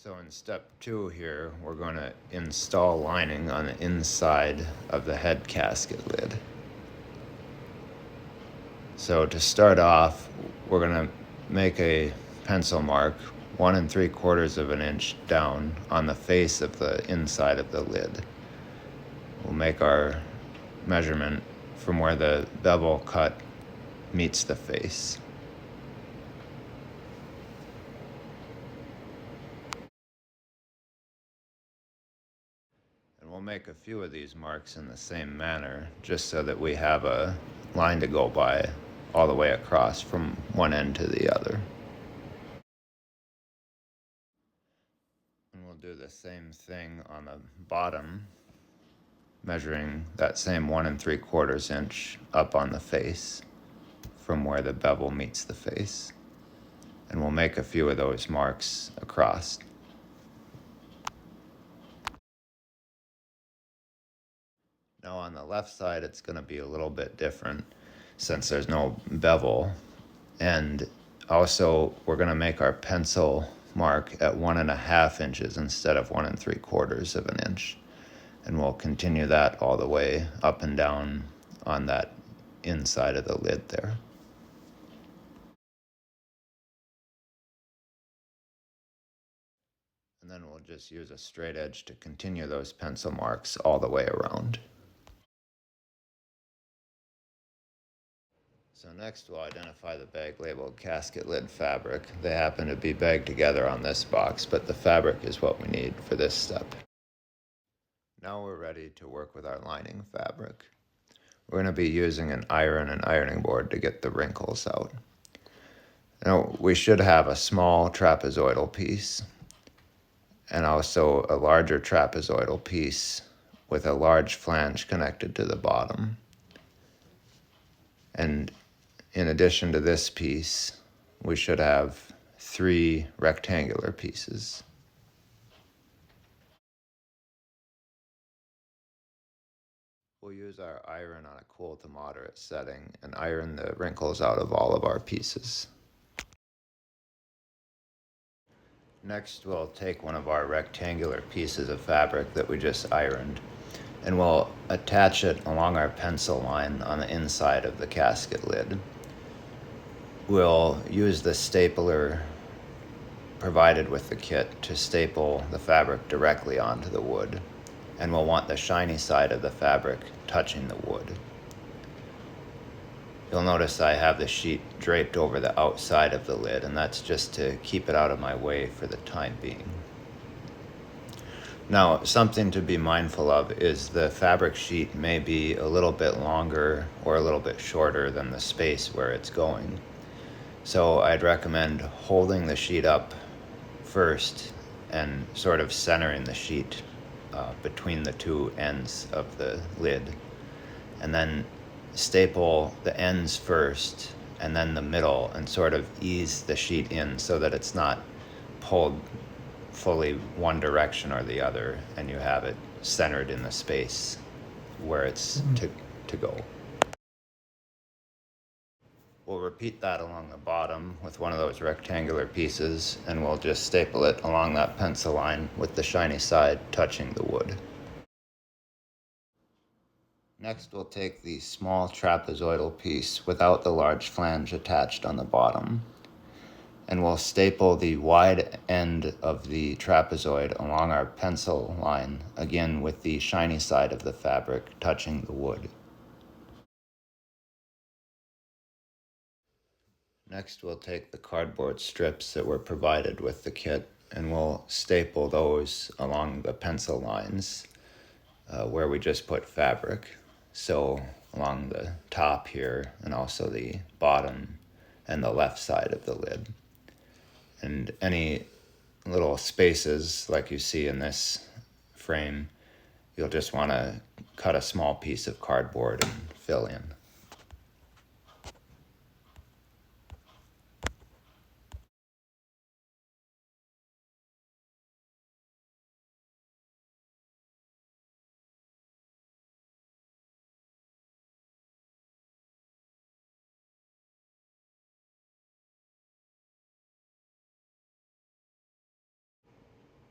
So in step 2 here, we're going to install lining on the inside of the head casket lid. So to start off, we're going to make a pencil mark 1 3/4 of an inch down on the face of the inside of the lid. We'll make our measurement from where the bevel cut meets the face. And we'll make a few of these marks in the same manner, just so that we have a line to go by all the way across from one end to the other. And we'll do the same thing on the bottom, measuring that same 1 3/4 inch up on the face from where the bevel meets the face. And we'll make a few of those marks across. Now on the left side, it's going to be a little bit different since there's no bevel. And also, we're going to make our pencil mark at 1 1/2 inches instead of 1 3/4 of an inch. And we'll continue that all the way up and down on that inside of the lid there. And then we'll just use a straight edge to continue those pencil marks all the way around. So next we'll identify the bag labeled casket lid fabric. They happen to be bagged together on this box, but the fabric is what we need for this step. Now we're ready to work with our lining fabric. We're going to be using an iron and ironing board to get the wrinkles out. Now we should have a small trapezoidal piece and also a larger trapezoidal piece with a large flange connected to the bottom. And in addition to this piece, we should have 3 rectangular pieces. We'll use our iron on a cool to moderate setting and iron the wrinkles out of all of our pieces. Next, we'll take one of our rectangular pieces of fabric that we just ironed, and we'll attach it along our pencil line on the inside of the casket lid. We'll use the stapler provided with the kit to staple the fabric directly onto the wood, and we'll want the shiny side of the fabric touching the wood. You'll notice I have the sheet draped over the outside of the lid, and that's just to keep it out of my way for the time being. Now, something to be mindful of is the fabric sheet may be a little bit longer or a little bit shorter than the space where it's going. So I'd recommend holding the sheet up first and sort of centering the sheet between the two ends of the lid, and then staple the ends first and then the middle and sort of ease the sheet in so that it's not pulled fully one direction or the other, and you have it centered in the space where it's to go. We'll repeat that along the bottom with one of those rectangular pieces, and we'll just staple it along that pencil line with the shiny side touching the wood. Next, we'll take the small trapezoidal piece without the large flange attached on the bottom, and we'll staple the wide end of the trapezoid along our pencil line, again with the shiny side of the fabric touching the wood. Next, we'll take the cardboard strips that were provided with the kit, and we'll staple those along the pencil lines where we just put fabric. So along the top here, and also the bottom and the left side of the lid. And any little spaces like you see in this frame, you'll just want to cut a small piece of cardboard and fill in.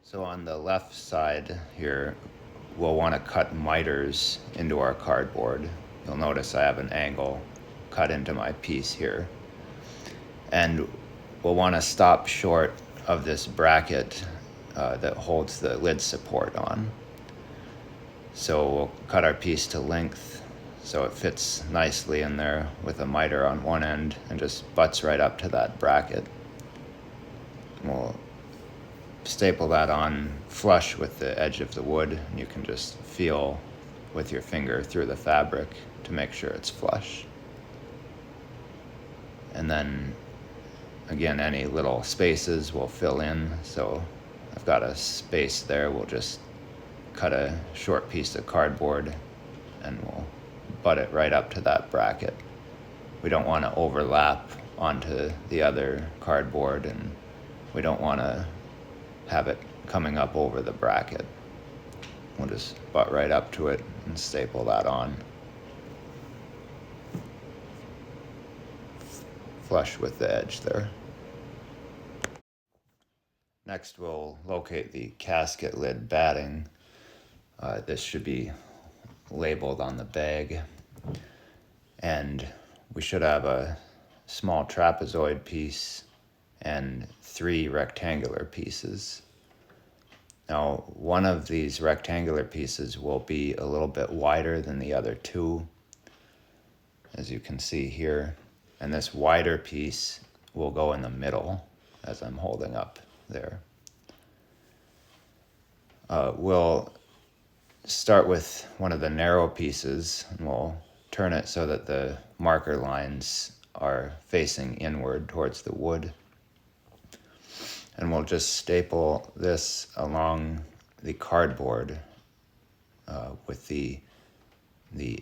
So on the left side here, we'll want to cut miters into our cardboard. You'll notice I have an angle cut into my piece here. And we'll want to stop short of this bracket that holds the lid support on. So we'll cut our piece to length so it fits nicely in there with a miter on one end and just butts right up to that bracket. We'll staple that on flush with the edge of the wood, and you can just feel with your finger through the fabric to make sure it's flush. And then again, any little spaces we'll fill in. So I've got a space there, we'll just cut a short piece of cardboard and we'll butt it right up to that bracket. We don't want to overlap onto the other cardboard, and we don't want to have it coming up over the bracket. We'll just butt right up to it and staple that on. Flush with the edge there. Next, we'll locate the casket lid batting. This should be labeled on the bag. And we should have a small trapezoid piece and 3 rectangular pieces. Now, one of these rectangular pieces will be a little bit wider than the other 2, as you can see here. And this wider piece will go in the middle, as I'm holding up there. We'll start with one of the narrow pieces, and we'll turn it so that the marker lines are facing inward towards the wood. And we'll just staple this along the cardboard with the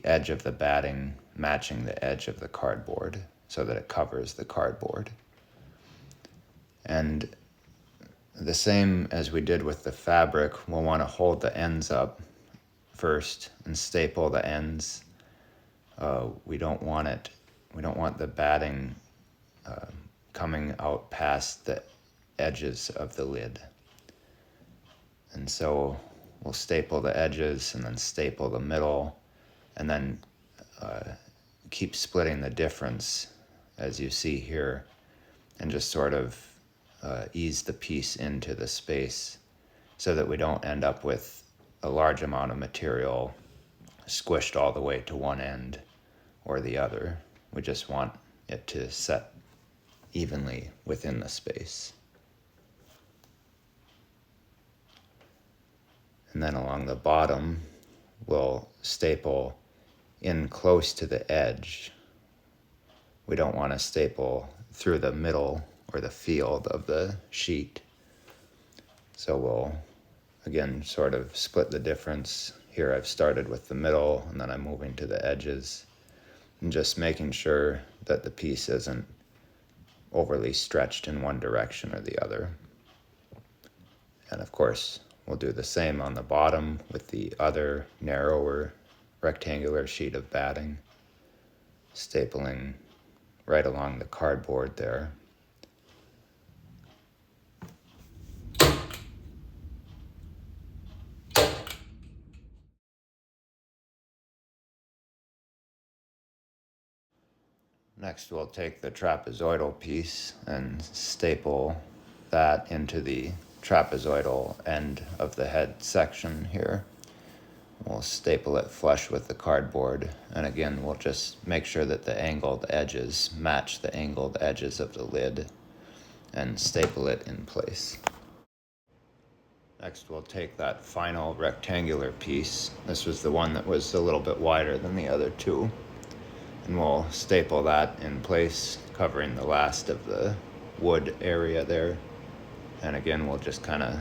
edge of the batting matching the edge of the cardboard so that it covers the cardboard. And the same as we did with the fabric, we'll want to hold the ends up first and staple the ends. We don't want the batting coming out past the edges of the lid. And so we'll staple the edges and then staple the middle, and then keep splitting the difference as you see here, and just sort of ease the piece into the space so that we don't end up with a large amount of material squished all the way to one end or the other. We just want it to set evenly within the space. And then along the bottom, we'll staple in close to the edge. We don't want to staple through the middle or the field of the sheet. So we'll, again, sort of split the difference. Here I've started with the middle, and then I'm moving to the edges, and just making sure that the piece isn't overly stretched in one direction or the other. And of course, we'll do the same on the bottom with the other narrower rectangular sheet of batting, stapling right along the cardboard there. Next, we'll take the trapezoidal piece and staple that into the trapezoidal end of the head section here. We'll staple it flush with the cardboard, and again, we'll just make sure that the angled edges match the angled edges of the lid and staple it in place. Next, we'll take that final rectangular piece. This was the one that was a little bit wider than the other 2. And we'll staple that in place, covering the last of the wood area there. And again, we'll just kind of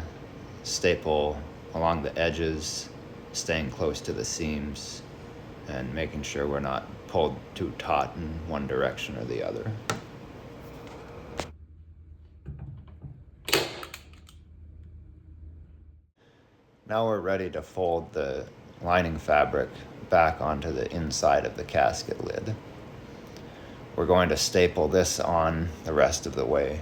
staple along the edges, staying close to the seams, and making sure we're not pulled too taut in one direction or the other. Now we're ready to fold the lining fabric back onto the inside of the casket lid. We're going to staple this on the rest of the way.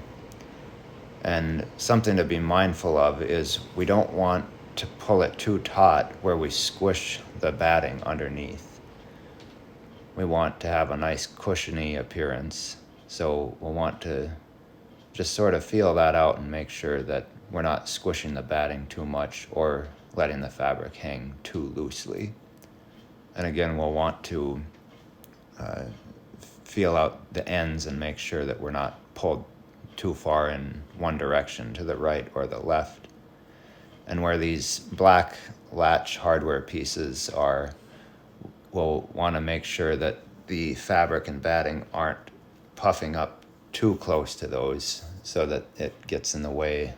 And something to be mindful of is we don't want to pull it too taut where we squish the batting underneath. We want to have a nice cushiony appearance, so we'll want to just sort of feel that out and make sure that we're not squishing the batting too much or letting the fabric hang too loosely. And again, we'll want to uh, feel out the ends and make sure that we're not pulled too far in one direction to the right or the left. And where these black latch hardware pieces are, we'll want to make sure that the fabric and batting aren't puffing up too close to those so that it gets in the way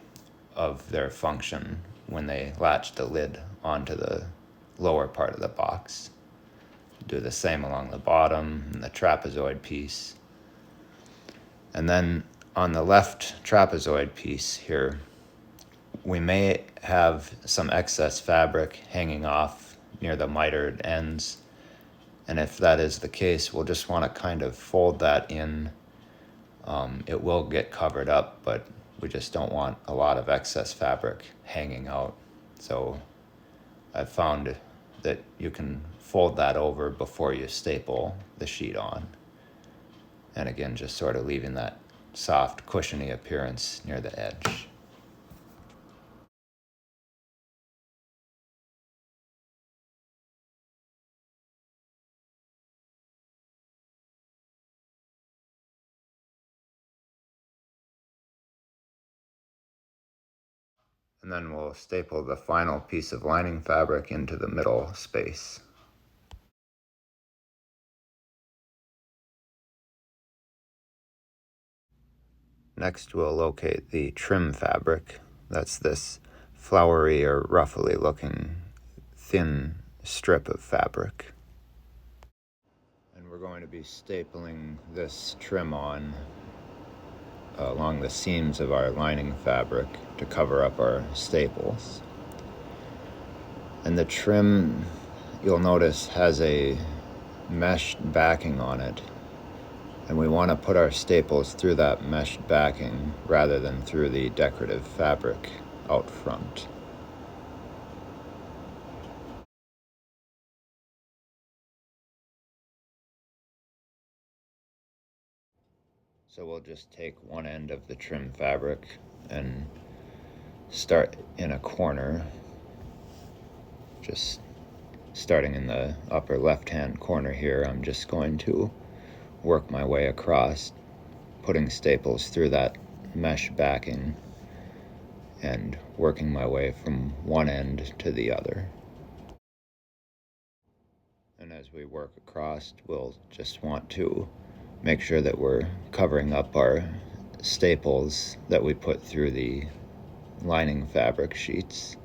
of their function when they latch the lid onto the lower part of the box. Do the same along the bottom and the trapezoid piece. And then on the left trapezoid piece here, we may have some excess fabric hanging off near the mitered ends. And if that is the case, we'll just want to kind of fold that in. It will get covered up, but we just don't want a lot of excess fabric hanging out. So I've found that you can fold that over before you staple the sheet on. And again, just sort of leaving that soft, cushiony appearance near the edge. And then we'll staple the final piece of lining fabric into the middle space. Next, we'll locate the trim fabric. That's this flowery or ruffly looking thin strip of fabric. And we're going to be stapling this trim on along the seams of our lining fabric to cover up our staples. And the trim, you'll notice, has a mesh backing on it. And we want to put our staples through that mesh backing rather than through the decorative fabric out front. So we'll just take one end of the trim fabric and start in a corner, just starting in the upper left-hand corner here. I'm just going to work my way across, putting staples through that mesh backing and working my way from one end to the other. And as we work across, we'll just want to make sure that we're covering up our staples that we put through the lining fabric sheets.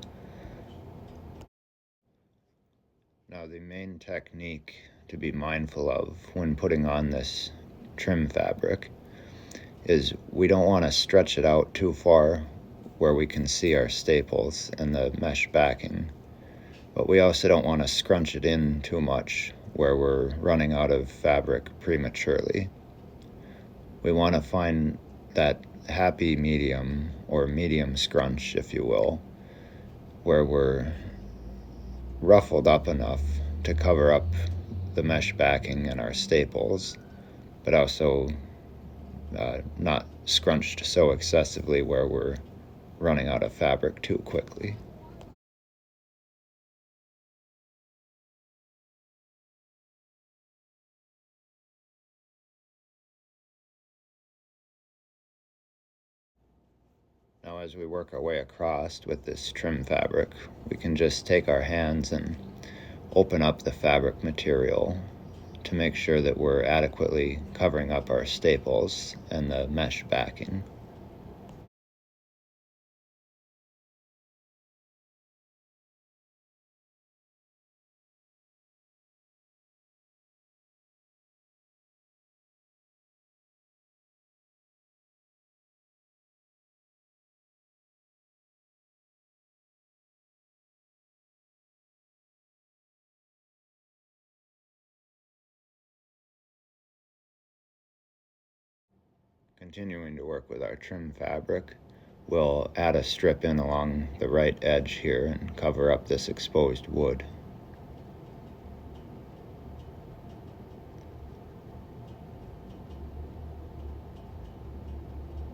Now, the main technique to be mindful of when putting on this trim fabric is we don't want to stretch it out too far where we can see our staples and the mesh backing, but we also don't want to scrunch it in too much where we're running out of fabric prematurely. We want to find that happy medium, or medium scrunch, if you will, where we're ruffled up enough to cover up the mesh backing and our staples, but also not scrunched so excessively where we're running out of fabric too quickly. Now, as we work our way across with this trim fabric, we can just take our hands and open up the fabric material to make sure that we're adequately covering up our staples and the mesh backing. Continuing to work with our trim fabric, we'll add a strip in along the right edge here and cover up this exposed wood.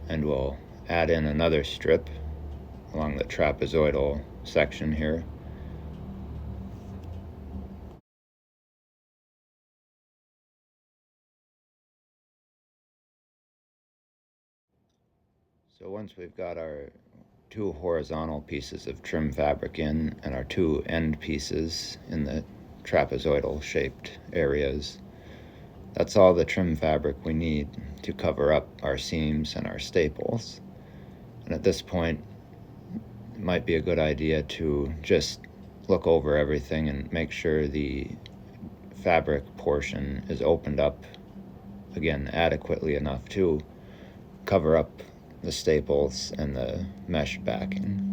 And we'll add in another strip along the trapezoidal section here. So once we've got our two horizontal pieces of trim fabric in and our two end pieces in the trapezoidal shaped areas, that's all the trim fabric we need to cover up our seams and our staples. And at this point, it might be a good idea to just look over everything and make sure the fabric portion is opened up, again, adequately enough to cover up the staples and the mesh backing.